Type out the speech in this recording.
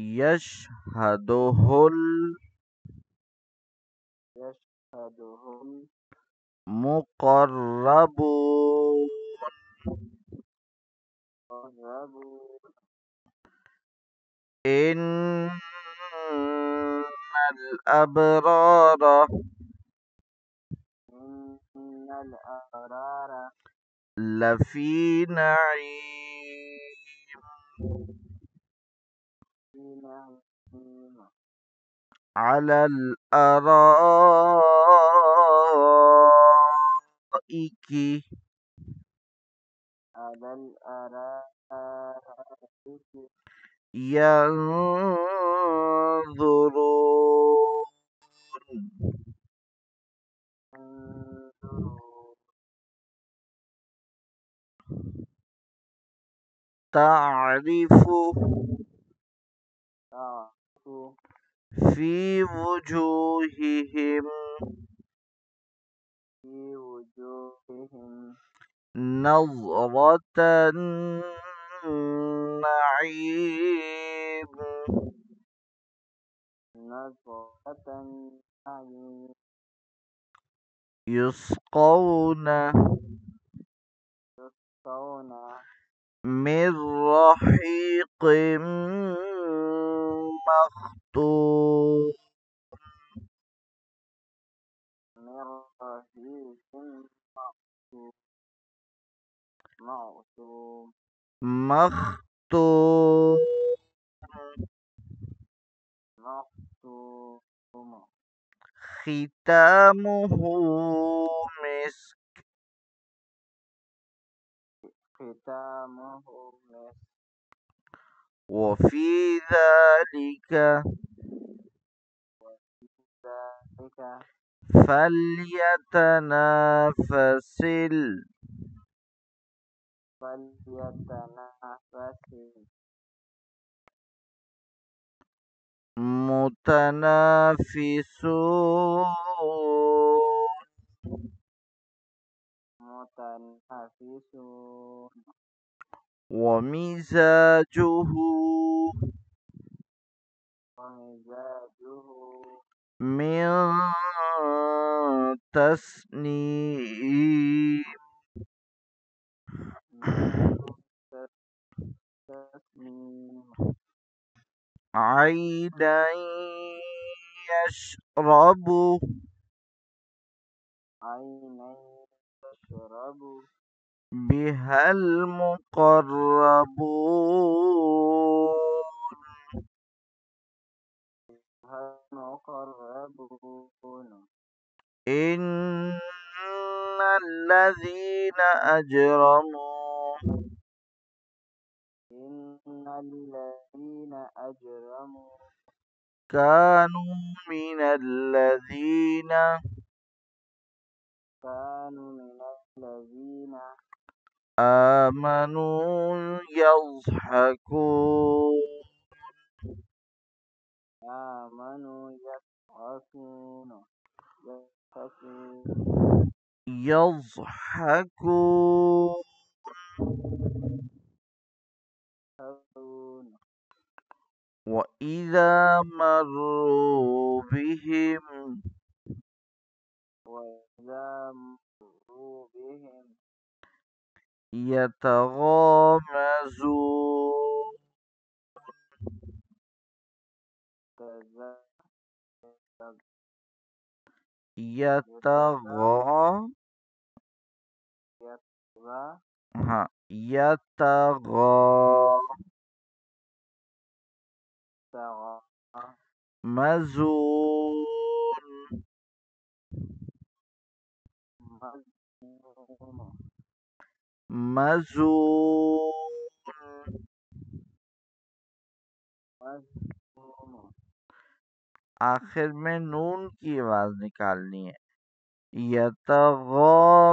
يشهده يشهده المقربون المقربون إن الأبرار إن الأبرار لفي نعيم في نعيم على الأرائك على الأرائك ينظرون ينظرون تعرف تعرف في وجوههم في وجوههم نظرة النعيم نظرة النعيم يسقون يسقون من رحيق مختوم من رهيق مختوم مختوم مختوم مختوم ختامه مسك ختامه مسك وفي ذلك ذلك فليتنافس فليتنافس المتنافسون متنافسون ومزاجه ومزاجه من تسنيم من تسنيم عينا يشرب عينا يشرب بها المقربون المقربون إن الذين أجرموا إن الذين أجرموا كانوا من الذين كانوا من الذين آمنوا يضحكون آمنوا يضحكون يضحكون يضحكون وإذا مروا بهم وإذا مروا بهم يتغامزون يتغامزون مزون آخر میں نون کی آواز نکالنی ہے یتغامزون